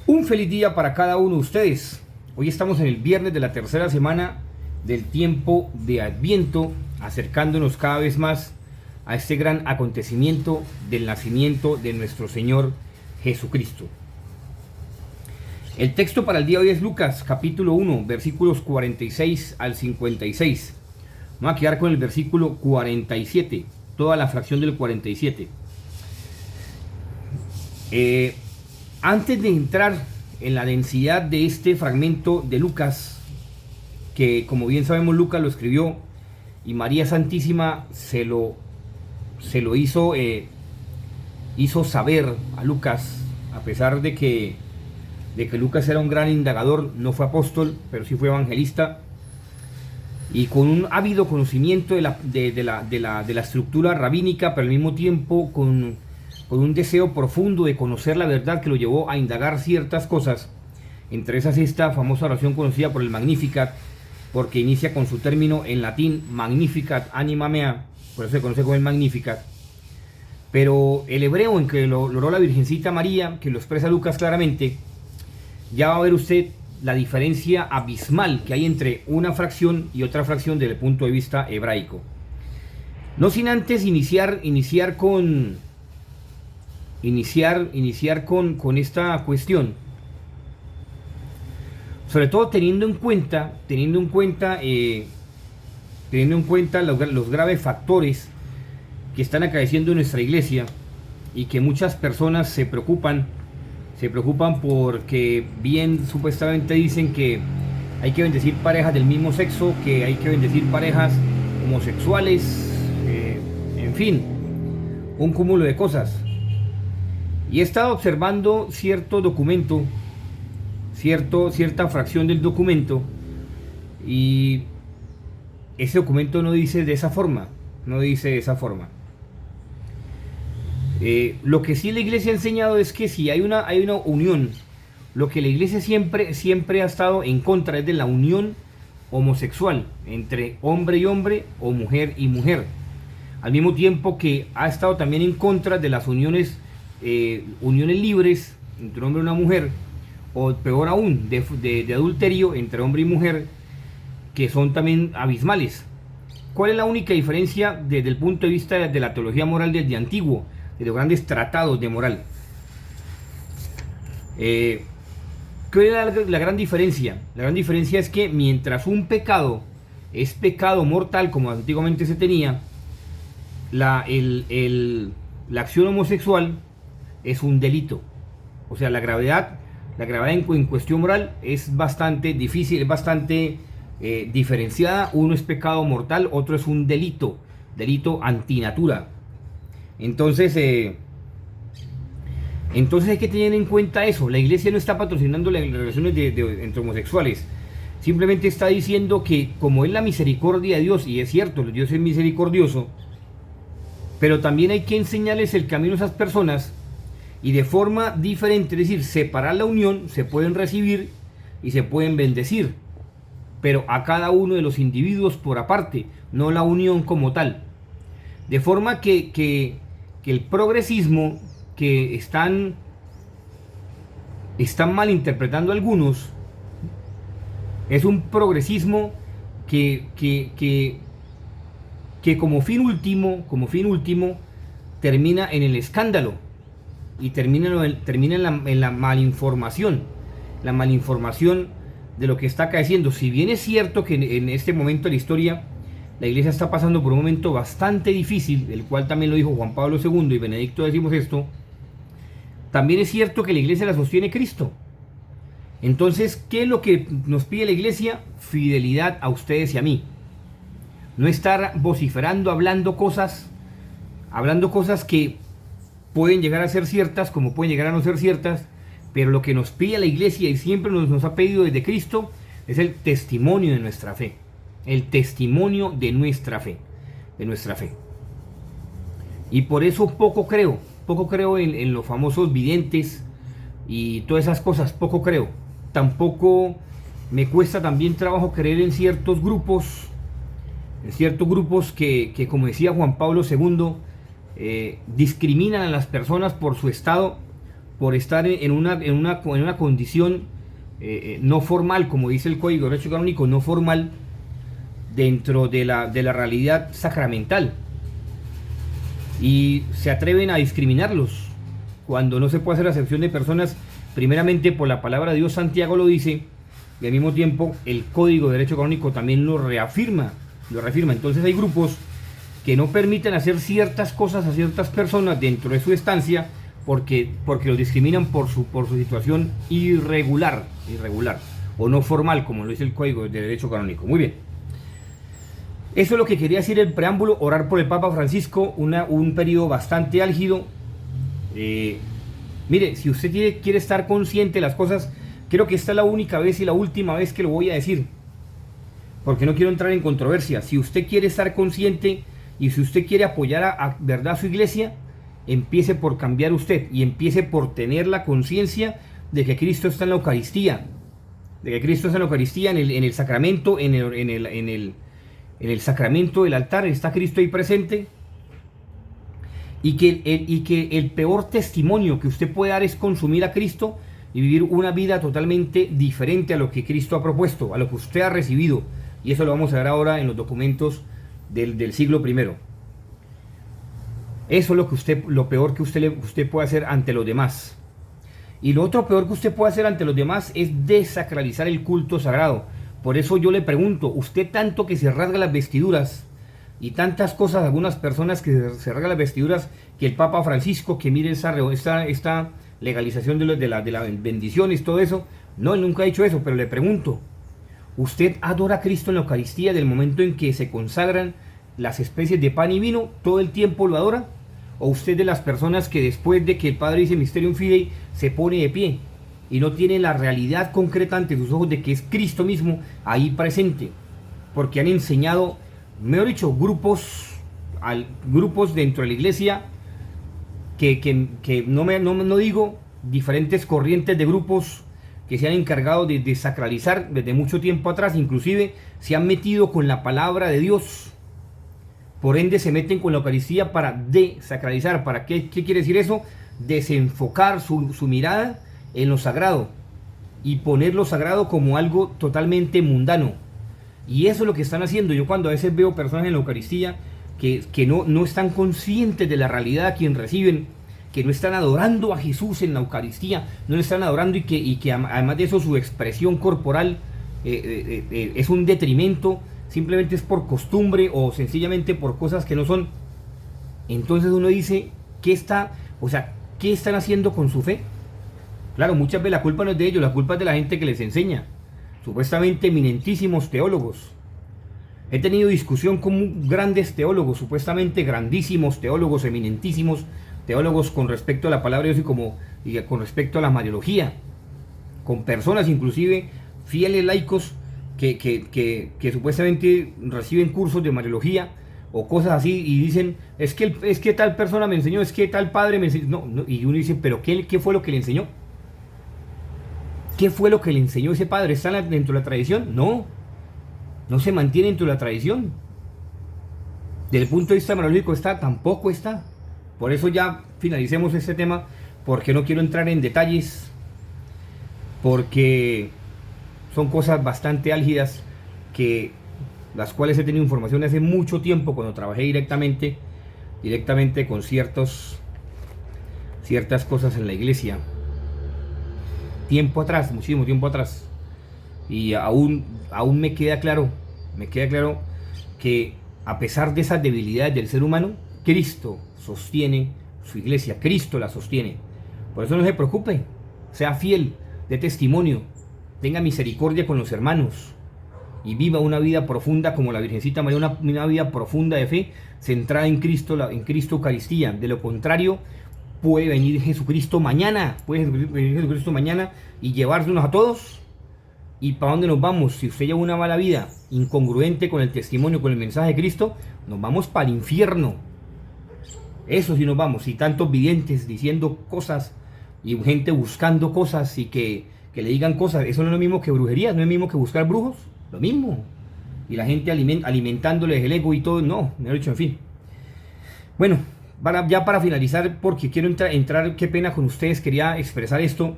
Un feliz día para cada uno de ustedes. Hoy estamos en el viernes de la tercera semana del tiempo de Adviento, acercándonos cada vez más a este gran acontecimiento del nacimiento de nuestro Señor Jesucristo. El texto para el día de hoy es Lucas capítulo 1, versículos 46 al 56. Vamos a quedar con el versículo 47, toda la fracción del 47. Antes de entrar en la densidad de este fragmento de Lucas, que como bien sabemos Lucas lo escribió y María Santísima se lo hizo saber a Lucas, a pesar de que Lucas era un gran indagador, no fue apóstol, pero sí fue evangelista, y con un ávido conocimiento de la estructura rabínica, pero al mismo tiempo con un deseo profundo de conocer la verdad que lo llevó a indagar ciertas cosas. Entre esas esta famosa oración conocida por el Magnificat, porque inicia con su término en latín Magnificat anima mea, por eso se conoce como el Magnificat. Pero el hebreo en que lo oró la Virgencita María, que lo expresa Lucas claramente, ya va a ver usted la diferencia abismal que hay entre una fracción y otra fracción desde el punto de vista hebraico. No sin antes iniciar con esta cuestión, sobre todo teniendo en cuenta los graves factores que están acaeciendo en nuestra iglesia y que muchas personas se preocupan porque bien supuestamente dicen que hay que bendecir parejas del mismo sexo, que hay que bendecir parejas homosexuales, en fin, un cúmulo de cosas. Y he estado observando cierto documento, cierta fracción del documento, y ese documento no dice de esa forma, Lo que sí la iglesia ha enseñado es que si hay una unión, lo que la iglesia siempre ha estado en contra es de la unión homosexual entre hombre y hombre o mujer y mujer, al mismo tiempo que ha estado también en contra de las uniones libres entre un hombre y una mujer, o peor aún, de adulterio entre hombre y mujer, que son también abismales. ¿Cuál es la única diferencia desde el punto de vista de la teología moral desde antiguo, de los grandes tratados de moral? ¿Qué es la gran diferencia? La gran diferencia es que mientras un pecado es pecado mortal, como antiguamente se tenía, la acción homosexual es un delito. O sea, la gravedad en cuestión moral es bastante difícil, es bastante diferenciada. Uno es pecado mortal, otro es un delito antinatura. Entonces hay que tener en cuenta eso. La iglesia no está patrocinando las relaciones entre homosexuales. Simplemente está diciendo que como es la misericordia de Dios, y es cierto, Dios es misericordioso, pero también hay que enseñarles el camino a esas personas, y de forma diferente, es decir, separar la unión. Se pueden recibir y se pueden bendecir, pero a cada uno de los individuos por aparte, no la unión como tal. De forma que el progresismo que están malinterpretando algunos es un progresismo que como fin último termina en el escándalo y termina en la malinformación de lo que está acaeciendo. Si bien es cierto que en este momento de la historia la iglesia está pasando por un momento bastante difícil, el cual también lo dijo Juan Pablo II y Benedicto XVI, también es cierto que la iglesia la sostiene Cristo. Entonces, ¿qué es lo que nos pide la iglesia? Fidelidad a ustedes y a mí. No estar vociferando, hablando cosas que pueden llegar a ser ciertas, como pueden llegar a no ser ciertas, pero lo que nos pide la iglesia y siempre nos ha pedido desde Cristo es el testimonio de nuestra fe. El testimonio de nuestra fe. Y por eso poco creo en los famosos videntes y todas esas cosas, poco creo. Tampoco me cuesta también trabajo creer en ciertos grupos que como decía Juan Pablo II, discriminan a las personas por su estado por estar en una condición no formal, como dice el Código de Derecho Canónico, no formal, dentro de la realidad sacramental. Y se atreven a discriminarlos, cuando no se puede hacer acepción de personas, primeramente por la palabra de Dios. Santiago lo dice, y al mismo tiempo el Código de Derecho Canónico también lo reafirma. Entonces hay grupos que no permiten hacer ciertas cosas a ciertas personas dentro de su estancia, porque los discriminan por su situación irregular o no formal, como lo dice el Código de Derecho Canónico. Muy bien. Eso es lo que quería decir el preámbulo. Orar por el Papa Francisco, un periodo bastante álgido. Mire, si usted quiere estar consciente de las cosas, creo que esta es la única vez y la última vez que lo voy a decir, porque no quiero entrar en controversia. Si usted quiere estar consciente y si usted quiere apoyar a verdad a su iglesia, empiece por cambiar usted y empiece por tener la conciencia de que Cristo está en la Eucaristía, en el sacramento, en el sacramento del altar está Cristo ahí presente, y que el peor testimonio que usted puede dar es consumir a Cristo y vivir una vida totalmente diferente a lo que Cristo ha propuesto, a lo que usted ha recibido, y eso lo vamos a ver ahora en los documentos del siglo I. Eso es lo peor que usted puede hacer ante los demás. Y lo otro peor que usted puede hacer ante los demás es desacralizar el culto sagrado. Por eso yo le pregunto, usted tanto que se rasga las vestiduras y tantas cosas, algunas personas que se rasgan las vestiduras, que el Papa Francisco, que mire esta legalización de las bendiciones, todo eso. No, él nunca ha dicho eso, pero le pregunto, ¿usted adora a Cristo en la Eucaristía del momento en que se consagran las especies de pan y vino? ¿Todo el tiempo lo adora? ¿O usted de las personas que después de que el Padre dice Mysterium Fidei se pone de pie y no tiene la realidad concreta ante sus ojos de que es Cristo mismo ahí presente? Porque han enseñado, mejor dicho, grupos dentro de la iglesia que no digo diferentes corrientes de grupos que se han encargado de desacralizar desde mucho tiempo atrás, inclusive se han metido con la palabra de Dios. Por ende se meten con la Eucaristía para desacralizar. ¿Para qué quiere decir eso? Desenfocar su mirada en lo sagrado y poner lo sagrado como algo totalmente mundano. Y eso es lo que están haciendo. Yo cuando a veces veo personas en la Eucaristía que no están conscientes de la realidad a quien reciben, que no están adorando a Jesús en la Eucaristía, no le están adorando, y que además de eso su expresión corporal es un detrimento, simplemente es por costumbre o sencillamente por cosas que no son. Entonces uno dice, ¿qué están haciendo con su fe? Claro, muchas veces la culpa no es de ellos, la culpa es de la gente que les enseña, supuestamente eminentísimos teólogos. He tenido discusión con grandes teólogos, supuestamente grandísimos teólogos, eminentísimos teólogos, con respecto a la palabra de Dios y con respecto a la mariología, con personas inclusive fieles laicos que supuestamente reciben cursos de mariología o cosas así y dicen, es que tal persona me enseñó, es que tal padre me enseñó. No, y uno dice, pero ¿qué fue lo que le enseñó? ¿Qué fue lo que le enseñó ese padre? ¿Está dentro de la tradición? No se mantiene dentro de la tradición. Desde el punto de vista mariológico tampoco está. Por eso ya finalicemos este tema, porque no quiero entrar en detalles, porque son cosas bastante álgidas, las cuales he tenido información hace mucho tiempo, cuando trabajé directamente con ciertas cosas en la iglesia, muchísimo tiempo atrás, y aún me queda claro que a pesar de esas debilidades del ser humano, Cristo sostiene su iglesia, Cristo la sostiene. Por eso no se preocupe, sea fiel, dé testimonio, tenga misericordia con los hermanos y viva una vida profunda como la Virgencita María, una vida profunda de fe centrada en Cristo, Eucaristía. De lo contrario, puede venir Jesucristo mañana, y llevársenos a todos. ¿Y para dónde nos vamos? Si usted lleva una mala vida incongruente con el testimonio, con el mensaje de Cristo, nos vamos para el infierno. Eso sí nos vamos. Y tantos videntes diciendo cosas y gente buscando cosas y que le digan cosas, eso no es lo mismo que brujería, no es lo mismo que buscar brujos, lo mismo. Y la gente alimentándoles el ego y todo, no, me lo he dicho, en fin. Bueno, Ya para finalizar, porque quiero entrar, qué pena con ustedes, quería expresar esto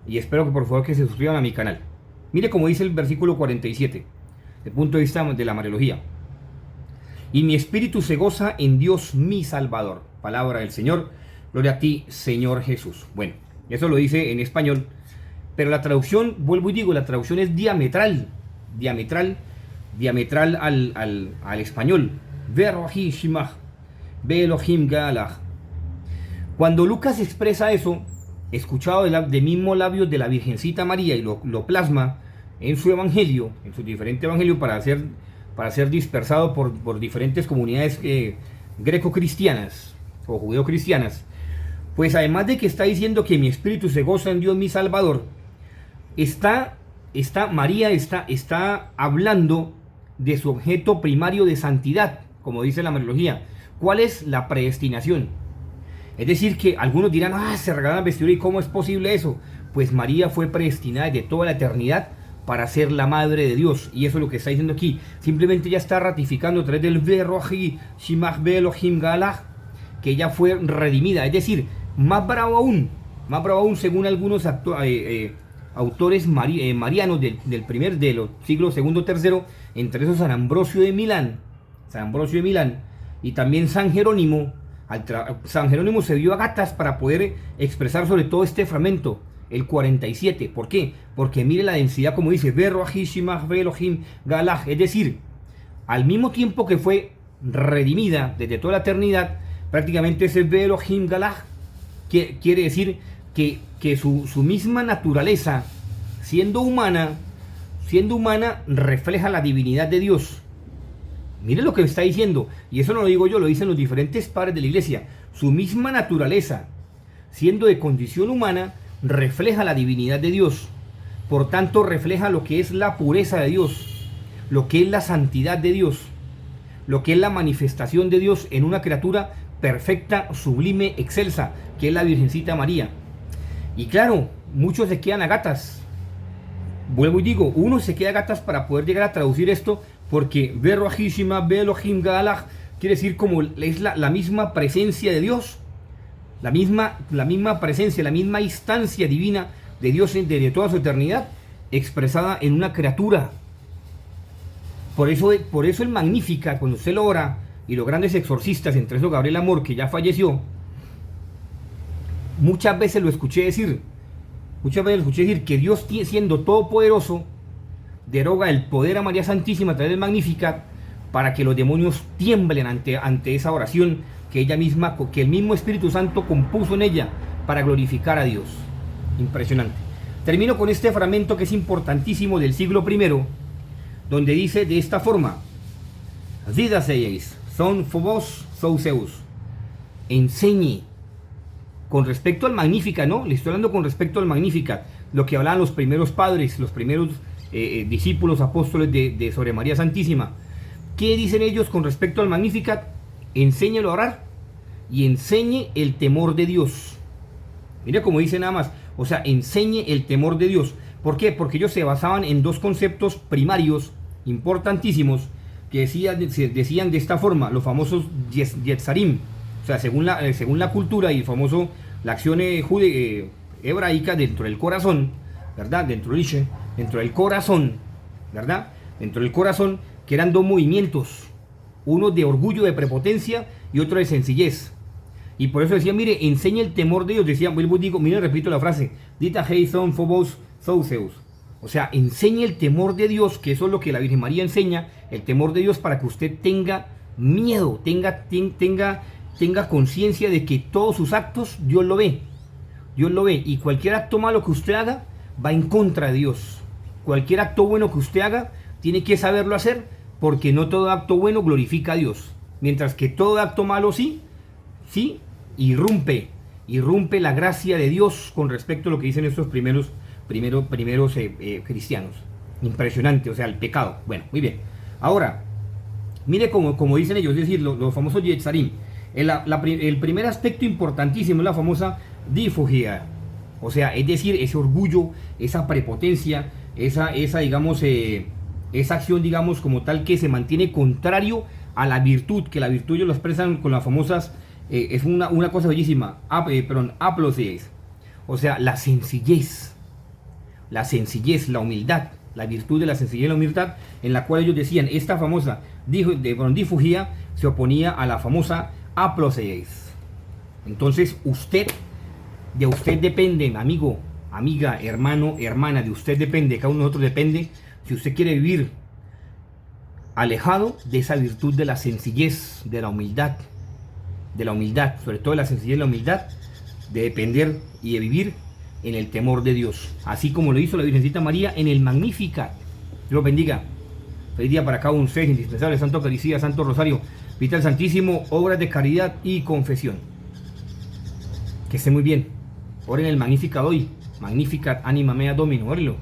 y espero que por favor que se suscriban a mi canal. Mire cómo dice el versículo 47, desde el punto de vista de la Mariología. Y mi espíritu se goza en Dios mi Salvador. Palabra del Señor. Gloria a ti, Señor Jesús. Bueno, eso lo dice en español. Pero la traducción, vuelvo y digo, la traducción es diametral al español. Verohi Shimach, Be Elohim Galach. Cuando Lucas expresa eso, escuchado de mismos labios de la Virgencita María, y lo plasma en su evangelio, en su diferente evangelio, para ser dispersado por diferentes comunidades greco-cristianas o judeo-cristianas, pues además de que está diciendo que mi espíritu se goza en Dios mi Salvador, María está hablando de su objeto primario de santidad, como dice la Mariología. ¿Cuál es la predestinación? Es decir, que algunos dirán, se regalan vestidura, ¿y cómo es posible eso? Pues María fue predestinada desde toda la eternidad para ser la madre de Dios, y eso es lo que está diciendo aquí. Simplemente ya está ratificando a través del Verohi Shimach Be Elohim Galach que ella fue redimida. Es decir, más bravo aún, según algunos autores marianos de los siglos segundo, tercero, entre esos San Ambrosio de Milán, y también San Jerónimo. San Jerónimo se dio a gatas para poder expresar sobre todo este fragmento, el 47. ¿Por qué? Porque mire la densidad, como dice, es decir, al mismo tiempo que fue redimida desde toda la eternidad, prácticamente ese Elohim Galach quiere decir que su misma naturaleza, siendo humana, refleja la divinidad de Dios. Mire lo que está diciendo, y eso no lo digo yo, lo dicen los diferentes padres de la iglesia. Su misma naturaleza, siendo de condición humana, refleja la divinidad de Dios. Por tanto, refleja lo que es la pureza de Dios, lo que es la santidad de Dios, lo que es la manifestación de Dios en una criatura perfecta, sublime, excelsa, que es la Virgencita María. Y claro, muchos se quedan a gatas. Vuelvo y digo, uno se queda a gatas para poder llegar a traducir esto, porque Verohi Shimach Be Elohim Galach quiere decir como es la misma presencia de Dios, la misma presencia, la misma instancia divina de Dios desde toda su eternidad, expresada en una criatura. Por eso el Magnífica, cuando usted lo ora, y los grandes exorcistas, entre esos Gabriel Amor, que ya falleció, muchas veces lo escuché decir que Dios, siendo todopoderoso, deroga el poder a María Santísima a través del Magnificat para que los demonios tiemblen ante esa oración que el mismo Espíritu Santo compuso en ella para glorificar a Dios. Impresionante. Termino con este fragmento que es importantísimo del siglo I, donde dice de esta forma: Didaseis son Phobos sou Zeus. Enseñe con respecto al Magnificat, ¿no? Le estoy hablando con respecto al Magnificat, lo que hablaban los primeros padres, los primeros discípulos, apóstoles de sobre María Santísima. ¿Qué dicen ellos con respecto al Magnificat? Enséñelo a orar y enseñe el temor de Dios. Mira cómo dice nada más, o sea, enseñe el temor de Dios. ¿Por qué? Porque ellos se basaban en dos conceptos primarios importantísimos que decían de esta forma, los famosos Yetzarim, o sea, según la cultura y el famoso, la acción hebraica dentro del corazón, ¿verdad? Dentro del corazón, ¿verdad? Dentro del corazón, que eran dos movimientos, uno de orgullo, de prepotencia, y otro de sencillez. Y por eso decía, mire, enseña el temor de Dios. Decía, vuelvo y digo, mire, repito la frase, Dita Hei Son Phobos sou Zeus. O sea, enseña el temor de Dios, que eso es lo que la Virgen María enseña, el temor de Dios, para que usted tenga miedo, tenga conciencia de que todos sus actos Dios lo ve, y cualquier acto malo que usted haga va en contra de Dios. Cualquier acto bueno que usted haga tiene que saberlo hacer, porque no todo acto bueno glorifica a Dios, mientras que todo acto malo sí irrumpe la gracia de Dios con respecto a lo que dicen estos primeros cristianos. Impresionante, o sea, el pecado. Bueno, muy bien. Ahora, mire como dicen ellos, es decir, los famosos Yetzarim. El primer aspecto importantísimo es la famosa difugia, o sea, es decir, ese orgullo, esa prepotencia, esa acción, digamos, como tal, que se mantiene contrario a la virtud, que la virtud ellos lo expresan con las famosas es una cosa bellísima. Aplosis. O sea, la sencillez, la humildad, la virtud de la sencillez y la humildad, en la cual ellos decían, esta famosa difugia se oponía a la famosa aplosis. Entonces, de usted depende, amigo, amiga, hermano, hermana, de usted depende, cada uno de nosotros depende, si usted quiere vivir alejado de esa virtud de la sencillez, de la humildad, sobre todo de la sencillez y la humildad, de depender y de vivir en el temor de Dios, así como lo hizo la Virgencita María en el Magnificat. Dios los bendiga. Feliz día para cada uno de ustedes, indispensable, Santo Eucaristía, Santo Rosario, Vital Santísimo, obras de caridad y confesión. Que esté muy bien. Oren el Magnificat hoy. Magnificat anima mea Domino, órenlo.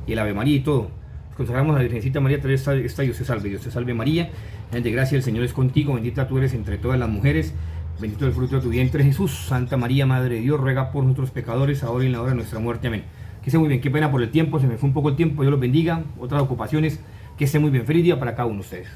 Y el Ave María y todo. Nos consagramos a la Virgencita María, esta Dios te salve María, llena de gracia, el Señor es contigo, bendita tú eres entre todas las mujeres, bendito el fruto de tu vientre Jesús. Santa María, Madre de Dios, ruega por nosotros pecadores, ahora y en la hora de nuestra muerte. Amén. Que esté muy bien, qué pena por el tiempo, se me fue un poco el tiempo, Dios los bendiga, otras ocupaciones, que esté muy bien, feliz día para cada uno de ustedes.